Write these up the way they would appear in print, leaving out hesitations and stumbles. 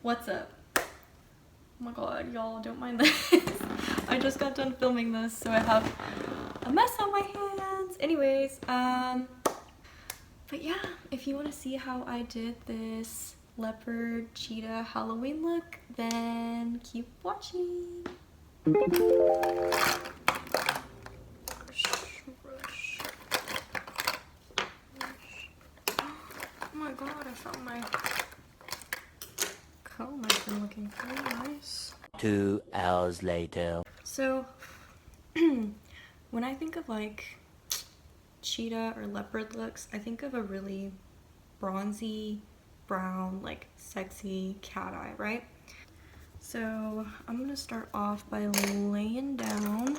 What's up? Oh my god, y'all, don't mind this. I just got done filming this, so I have a mess on my hands. Anyways, but yeah, if you want to see how I did this leopard cheetah Halloween look, then keep watching. Oh my god, I found my comb. I've been looking very nice. 2 hours later. So, when I think of like cheetah or leopard looks, I think of a really bronzy, brown, like sexy cat eye, right? So I'm gonna start off by laying down.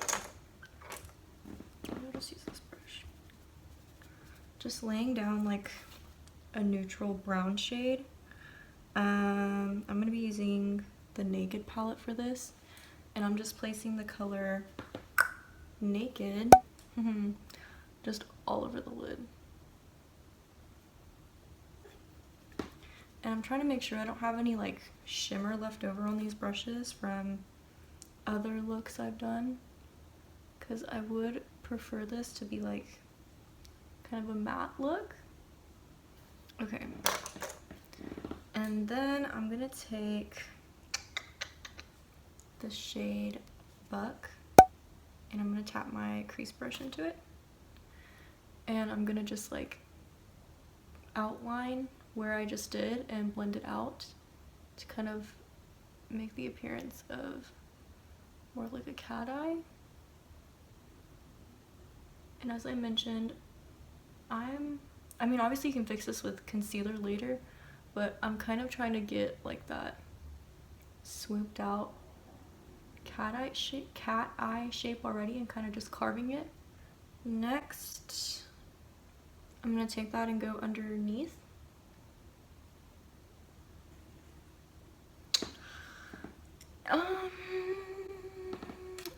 I'll just use this brush. Just laying down like a neutral brown shade. I'm gonna be using the Naked palette for this, and I'm just placing the color Naked just all over the lid. And I'm trying to make sure I don't have any like shimmer left over on these brushes from other looks I've done, because I would prefer this to be like kind of a matte look. Okay. And then I'm gonna take the shade Buck, and I'm gonna tap my crease brush into it, and I'm gonna just like outline where I just did and blend it out to kind of make the appearance of more like a cat eye. And as I mentioned, I mean obviously you can fix this with concealer later, but I'm kind of trying to get like that swooped out cat eye shape already and kind of just carving it. Next, I'm gonna take that and go underneath.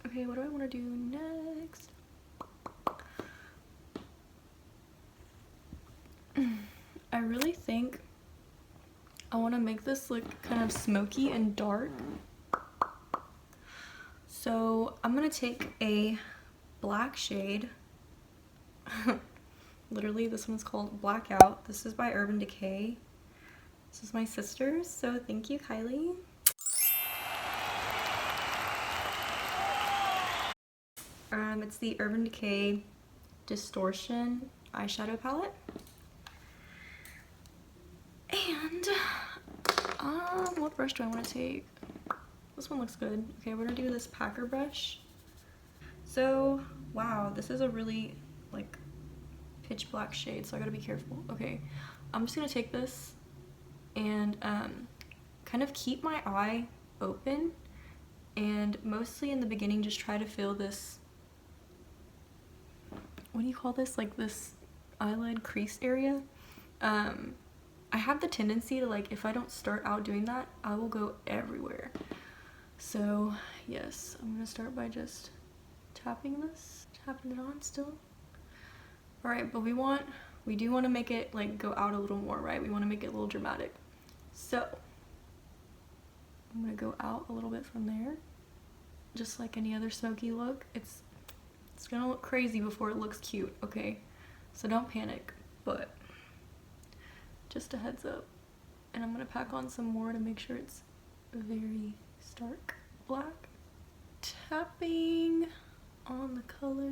Okay, what do I want to do next? I really think I want to make this look kind of smoky and dark. So I'm gonna take a black shade. Literally, this one's called Blackout. This is by Urban Decay. This is my sister's, so thank you, Kylie. It's the Urban Decay Distortion eyeshadow palette. And what brush do I want to take? This one looks good. Okay, we're gonna do this packer brush. So, wow, this is a really like pitch black shade, so I gotta be careful. Okay, I'm just gonna take this and kind of keep my eye open, and mostly in the beginning just try to fill this, what do you call this, like this eyelid crease area. I have the tendency to, like, if I don't start out doing that, I will go everywhere. So yes, I'm gonna start by just tapping it on still. All right, but we do want to make it like go out a little more, right? We want to make it a little dramatic. So I'm gonna go out a little bit from there, just like any other smoky look. It's gonna look crazy before it looks cute, okay? So don't panic, but just a heads up. And I'm gonna pack on some more to make sure it's very stark black. Tapping on the color.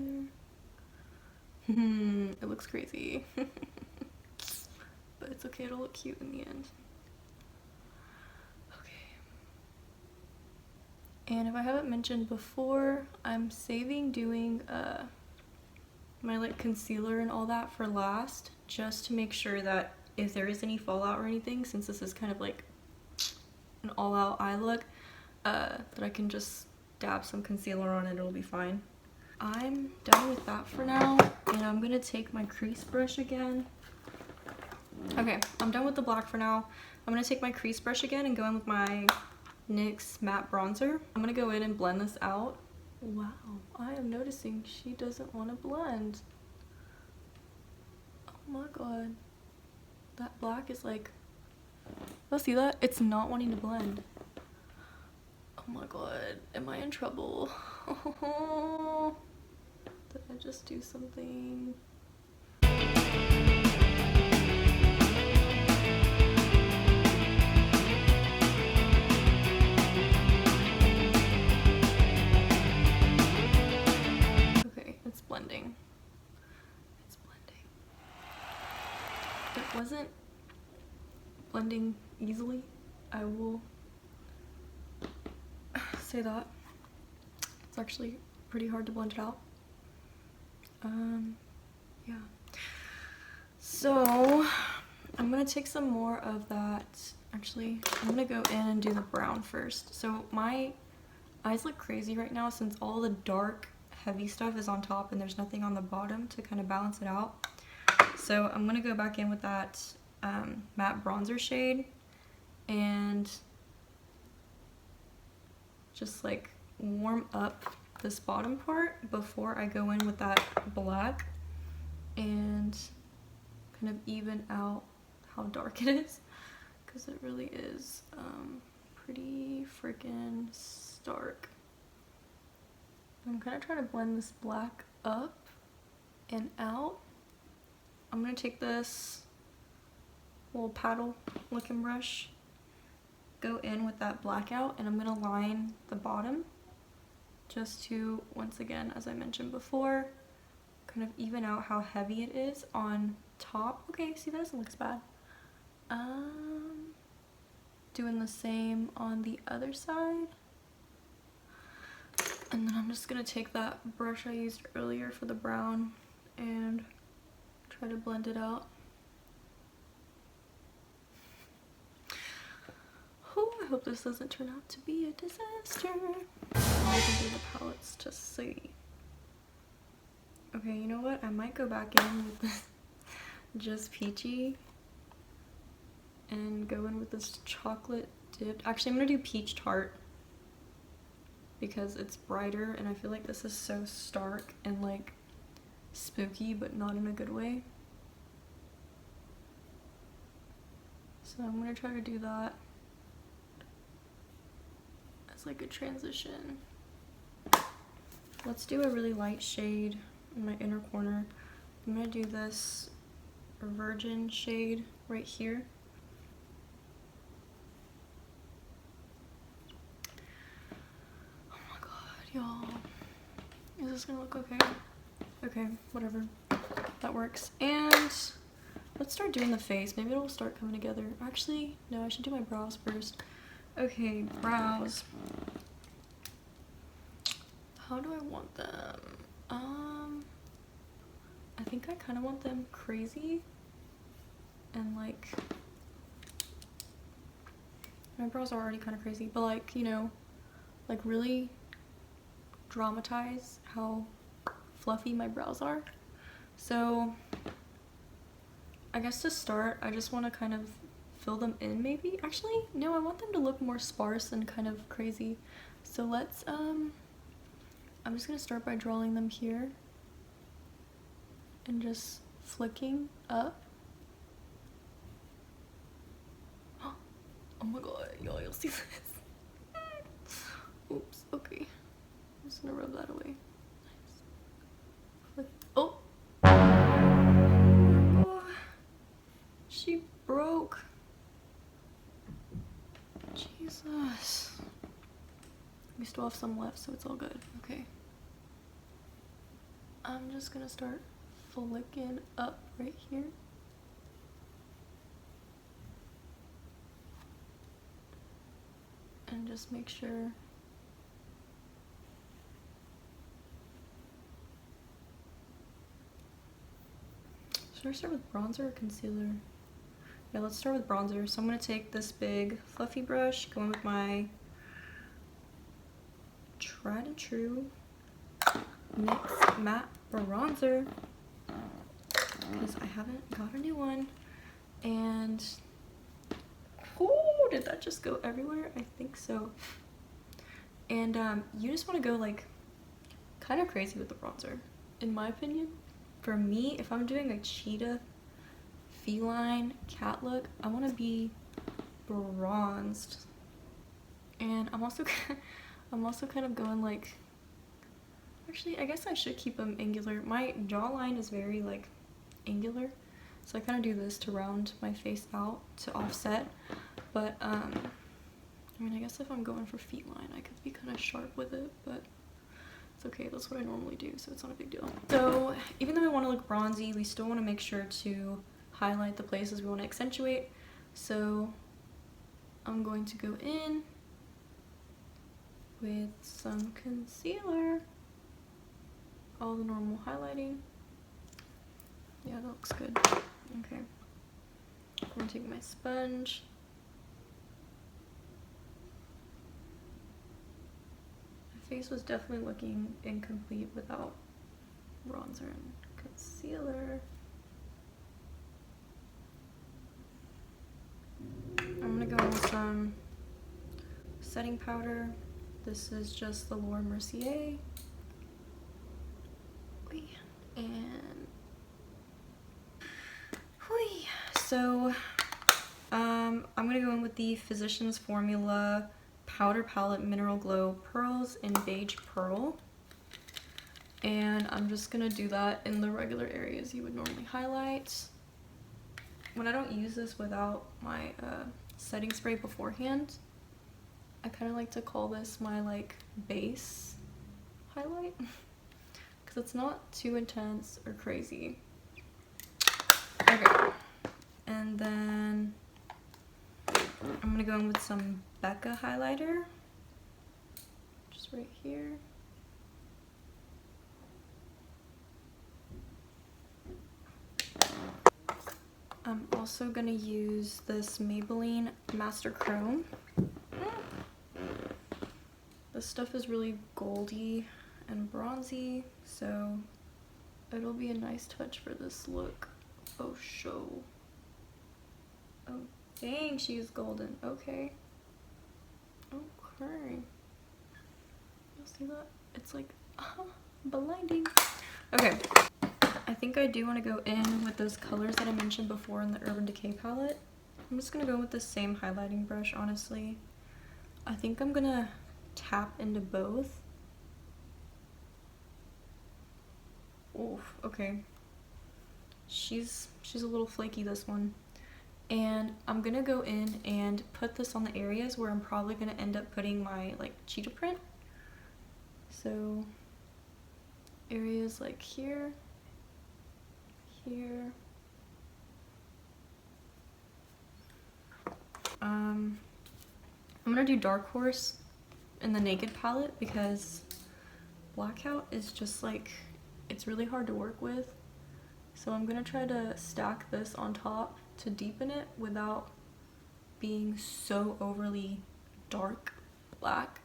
It looks crazy. But it's okay, it'll look cute in the end. Okay. And if I haven't mentioned before, I'm saving doing my like concealer and all that for last, just to make sure that if there is any fallout or anything, since this is kind of like an all-out eye look, that I can just dab some concealer on it, it'll be fine. I'm done with that for now, and I'm gonna take my crease brush again. Okay, I'm done with the black for now. I'm gonna take my crease brush again and go in with my NYX matte bronzer. I'm gonna go in and blend this out. Wow, I am noticing she doesn't want to blend. Oh my god. That black is like Y'all see that? It's not wanting to blend. Oh my god, am I in trouble? Did I just do something? Okay, it's blending. It's blending. It wasn't blending easily. I will say that. It's actually pretty hard to blend it out. Yeah. So I'm gonna take some more of that. Actually, I'm gonna go in and do the brown first. So my eyes look crazy right now since all the dark, heavy stuff is on top and there's nothing on the bottom to kind of balance it out. So I'm gonna go back in with that matte bronzer shade and just like warm up this bottom part before I go in with that black and kind of even out how dark it is, because it really is pretty freaking stark. I'm gonna try to blend this black up and out. I'm gonna take this little paddle looking brush, go in with that blackout, and I'm gonna line the bottom just to, once again, as I mentioned before, kind of even out how heavy it is on top. Okay, see, that doesn't look as bad. Doing the same on the other side. And then I'm just gonna take that brush I used earlier for the brown and try to blend it out. Oh, I hope this doesn't turn out to be a disaster. I can do the palettes to see. Okay, you know what? I might go back in with this just peachy and go in with this chocolate dipped. Actually, I'm gonna do peach tart because it's brighter and I feel like this is so stark and like spooky, but not in a good way. So I'm gonna try to do that as like a transition. Let's do a really light shade in my inner corner. I'm gonna do this virgin shade right here. Oh my god, y'all. Is this gonna look okay? Okay, whatever. That works. And let's start doing the face. Maybe it'll start coming together. Actually, no, I should do my brows first. Okay, brows. How do I want them? I think I kind of want them crazy and like, my brows are already kind of crazy, but like, you know, like really dramatize how fluffy my brows are. So I guess to start, I just want to kind of fill them in maybe. Actually, no, I want them to look more sparse and kind of crazy. So let's, I'm just going to start by drawing them here and just flicking up. Oh my god, y'all, you'll see this. Oops, okay. I'm just gonna rub that away. Nice. Flick. Oh! Oh! She broke. Jesus. We still have some left, so it's all good. Okay. I'm just gonna start flicking up right here. And just make sure should I start with bronzer or concealer? Yeah, let's start with bronzer. So I'm gonna take this big fluffy brush, go in with my tried and true NYX matte bronzer because I haven't got a new one. And oh, did that just go everywhere? I think so. And you just want to go like kind of crazy with the bronzer, in my opinion. For me, if I'm doing a cheetah feline cat look, I want to be bronzed. And I'm also kind of going like, actually I guess I should keep them angular. My jawline is very like angular, so I kind of do this to round my face out to offset. But I mean, I guess if I'm going for feet line, I could be kind of sharp with it, but it's okay. That's what I normally do, so it's not a big deal. So even though we want to look bronzy, we still want to make sure to highlight the places we want to accentuate. So I'm going to go in with some concealer, all the normal highlighting. Yeah, that looks good. Okay, I'm gonna take my sponge. My face was definitely looking incomplete without bronzer and concealer. I'm gonna go in with some setting powder. This is just the Laura Mercier. And so I'm gonna go in with the Physicians Formula Powder Palette Mineral Glow Pearls in Beige Pearl. And I'm just gonna do that in the regular areas you would normally highlight. When I don't use this without my setting spray beforehand, I kind of like to call this my like base highlight because it's not too intense or crazy. Okay, and then I'm gonna go in with some Becca highlighter, just right here. I'm also gonna use this Maybelline Master Chrome. This stuff is really goldy and bronzy, so it'll be a nice touch for this look. Oh, show. Oh, dang, she's golden. Okay. Okay. You'll see that? It's like, blinding. Okay. I think I do want to go in with those colors that I mentioned before in the Urban Decay palette. I'm just going to go with the same highlighting brush, honestly. I think I'm going to tap into both. Oof, okay. She's a little flaky, this one. And I'm gonna go in and put this on the areas where I'm probably gonna end up putting my like cheetah print. So areas like here, here. I'm gonna do Dark Horse in the Naked palette because Blackout is just like, it's really hard to work with. So I'm gonna try to stack this on top to deepen it without being so overly dark black.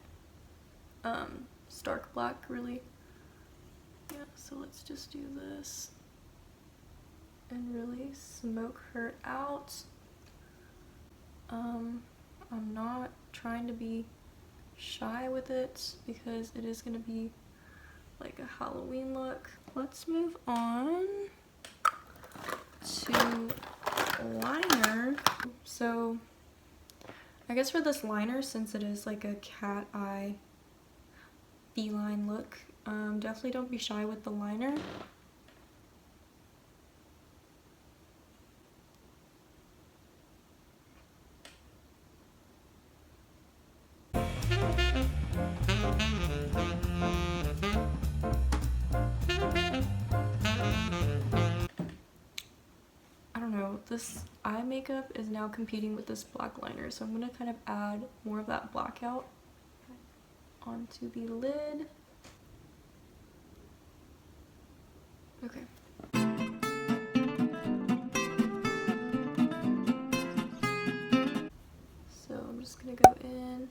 Stark black, really. Yeah, so let's just do this and really smoke her out. I'm not trying to be shy with it because it is gonna be like a Halloween look. Let's move on to liner. So I guess for this liner, since it is like a cat eye feline look, definitely don't be shy with the liner. This eye makeup is now competing with this black liner, so I'm going to kind of add more of that Blackout onto the lid. Okay. So I'm just going to go in.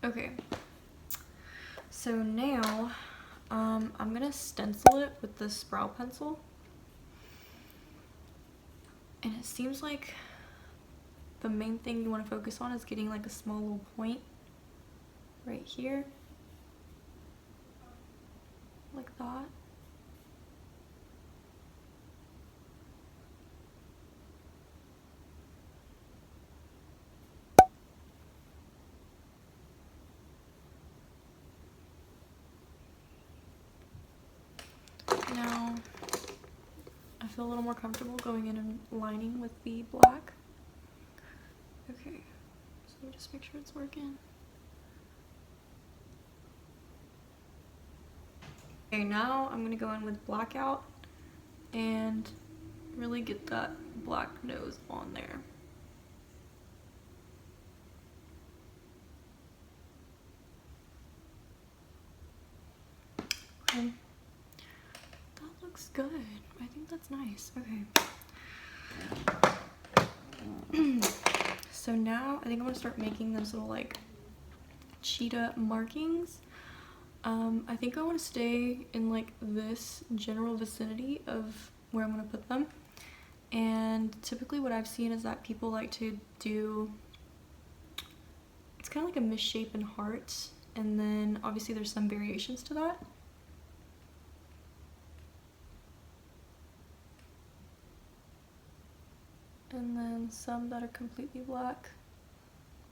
Okay. So now I'm gonna stencil it with this brow pencil, and it seems like the main thing you want to focus on is getting like a small little point right here, like that. now I feel a little more comfortable going in and lining with the black. Okay, so let me just make sure it's working. Okay, now I'm gonna go in with Blackout and really get that black nose on there. Okay, that looks good. I think that's nice. Okay. So now I think I'm gonna start making those little like cheetah markings. I think I want to stay in like this general vicinity of where I'm going to put them, and typically what I've seen is that people like to do, it's kind of like a misshapen heart, and then obviously there's some variations to that. And then some that are completely black,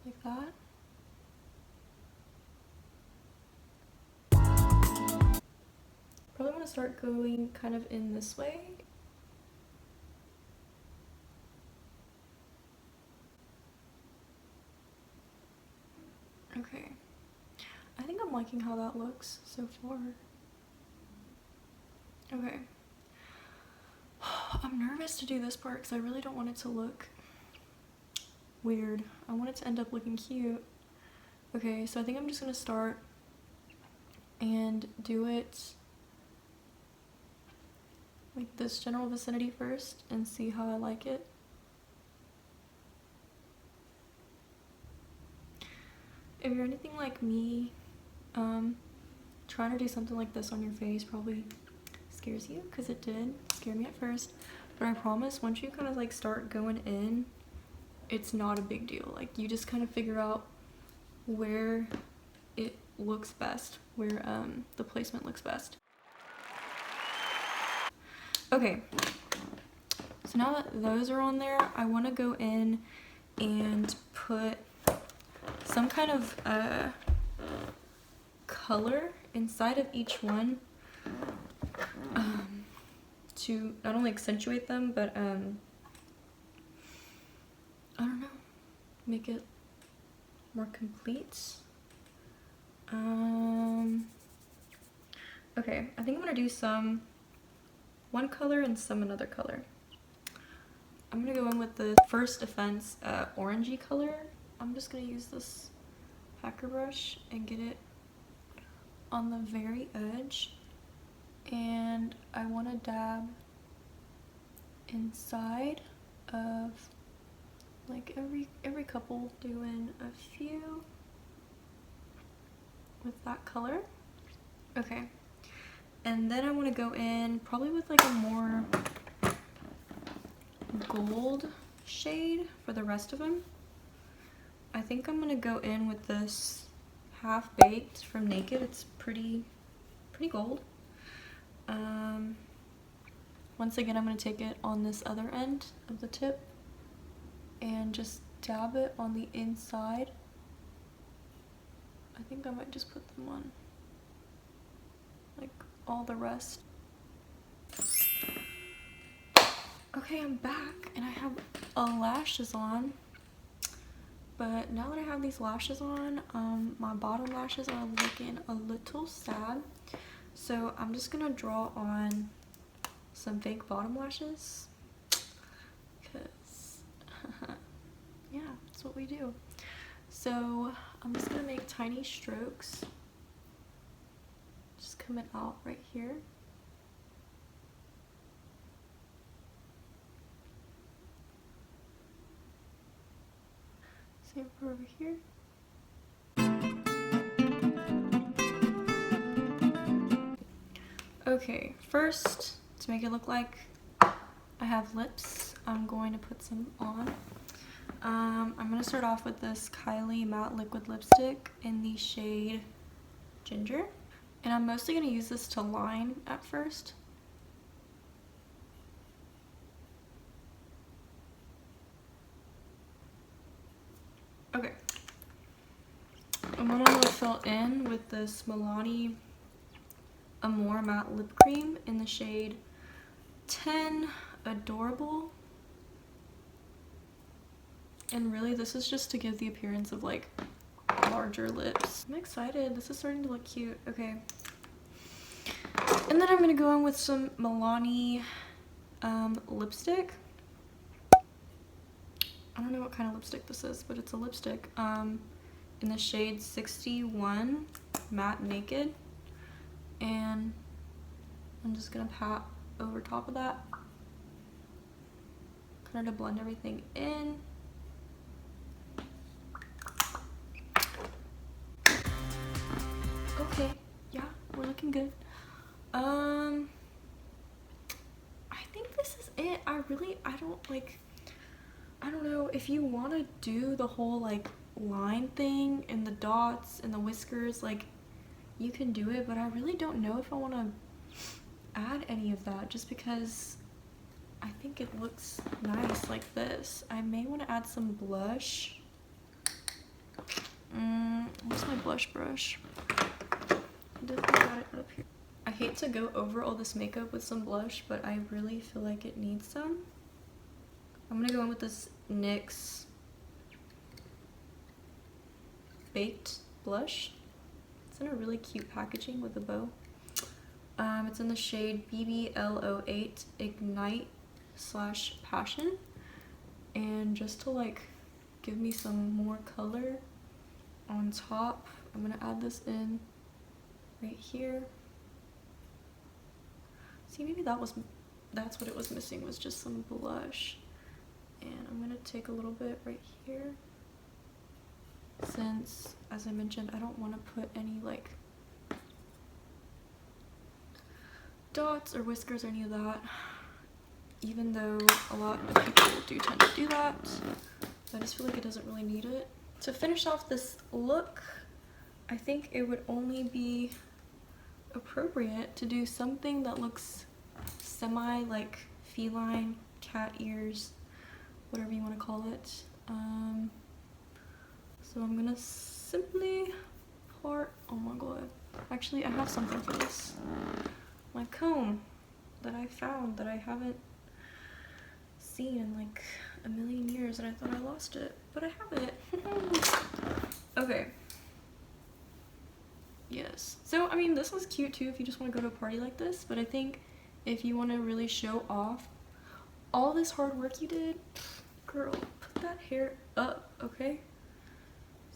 like that. Probably want to start going kind of in this way. Okay. I think I'm liking how that looks so far. Okay. I'm nervous to do this part because I really don't want it to look weird. I want it to end up looking cute. Okay, so I think I'm just going to start and do it like this general vicinity first and see how I like it. If you're anything like me, trying to do something like this on your face probably scares you, because it did scare me at first, but I promise once you kind of like start going in, it's not a big deal. Like you just kind of figure out where it looks best, where the placement looks best. Okay, so now that those are on there, I want to go in and put some kind of color inside of each one to not only accentuate them, but I don't know, make it more complete. Okay, I think I'm gonna do some one color and some another color. I'm gonna go in with the First Defense orangey color. I'm just gonna use this packer brush and get it on the very edge, and I want to dab inside of like every couple, doing a few with that color. Okay, and then I want to go in probably with like a more gold shade for the rest of them. I think I'm gonna go in with this Half Baked from Naked. It's pretty gold. Once again, I'm gonna take it on this other end of the tip and just dab it on the inside. I think I might just put them on like all the rest. Okay, I'm back and I have lashes on. But now that I have these lashes on, my bottom lashes are looking a little sad. So I'm just gonna draw on some fake bottom lashes, because yeah, that's what we do. So I'm just gonna make tiny strokes, just coming out right here. Same for over here. Okay, first, to make it look like I have lips, I'm going to put some on. I'm going to start off with this Kylie matte liquid lipstick in the shade Ginger. And I'm mostly going to use this to line at first. Okay. And then I'm going to fill in with this Milani Amore matte lip cream in the shade 10 Adorable. And really this is just to give the appearance of like larger lips. I'm excited. This is starting to look cute. Okay. And then I'm gonna go in with some Milani lipstick. I don't know what kind of lipstick this is, but it's a lipstick in the shade 61 Matte Naked. And I'm just gonna pat over top of that, kind of to blend everything in. Okay, yeah, we're looking good. I think this is it. I don't know if you want to do the whole like line thing and the dots and the whiskers, like you can do it, but I really don't know if I want to add any of that just because I think it looks nice like this. I may want to add some blush. Where's my blush brush? I definitely got it up here. I hate to go over all this makeup with some blush, but I really feel like it needs some. I'm gonna go in with this NYX Baked blush. It's in a really cute packaging with a bow. It's in the shade BBL08 Ignite/Passion. And just to like give me some more color on top, I'm gonna add this in right here. See, maybe that's what it was missing, was just some blush. And I'm gonna take a little bit right here, since, as I mentioned, I don't want to put any like dots or whiskers or any of that, even though a lot of people do tend to do that. I just feel like it doesn't really need it. To finish off this look, I think it would only be appropriate to do something that looks semi like feline, cat ears, whatever you want to call it. So I'm gonna simply part, oh my god, actually I have something for this. My comb that I found that I haven't seen in like a million years, and I thought I lost it, but I have it. Okay. Yes. So, I mean, this was cute too if you just want to go to a party like this, but I think if you want to really show off all this hard work you did, girl, put that hair up, okay?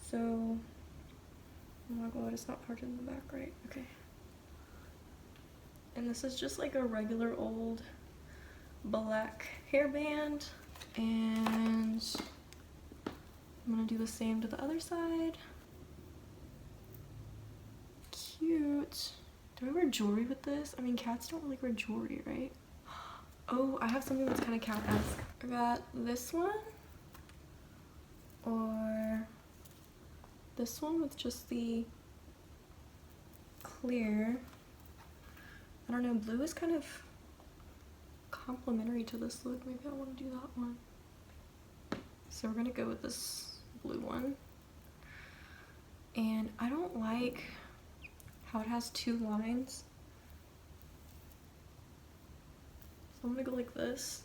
So, oh my god, it's not parted in the back, right? Okay. And this is just like a regular old black hairband, and I'm gonna do the same to the other side. Cute. Do I wear jewelry with this? I mean, cats don't really wear jewelry, right? Oh, I have something that's kind of cat-esque. I got this one, or this one with just the clear. I don't know, blue is kind of complementary to this look. Maybe I want to do that one. So we're gonna go with this blue one. And I don't like how it has two lines. So I'm gonna go like this.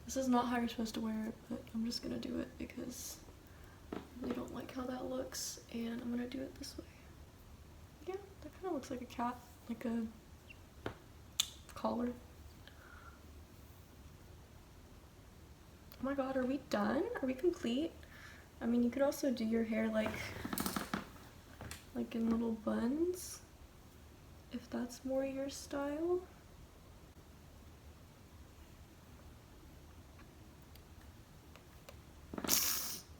This is not how you're supposed to wear it, but I'm just gonna do it because I really don't like how that looks, and I'm gonna do it this way. Yeah, that kind of looks like a cat, like a collar. Oh my god, are we done? Are we complete? I mean, you could also do your hair like in little buns, if that's more your style.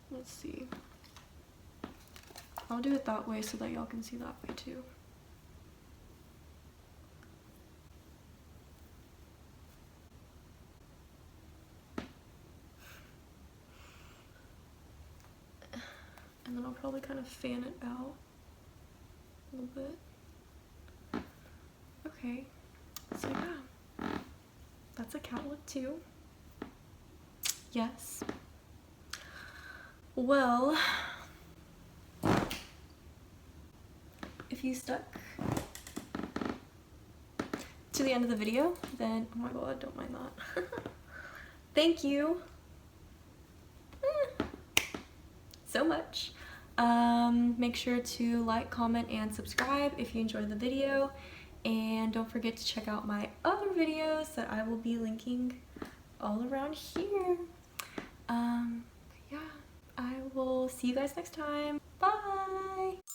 Let's see. I'll do it that way so that y'all can see that way too. And then I'll probably kind of fan it out a little bit. Okay, so yeah, that's a cat look too. Yes. Well, if you stuck to the end of the video, then oh my god, don't mind that. Thank you so much. Make sure to like, comment, and subscribe if you enjoyed the video, and don't forget to check out my other videos that I will be linking all around here. Yeah, I will see you guys next time. Bye!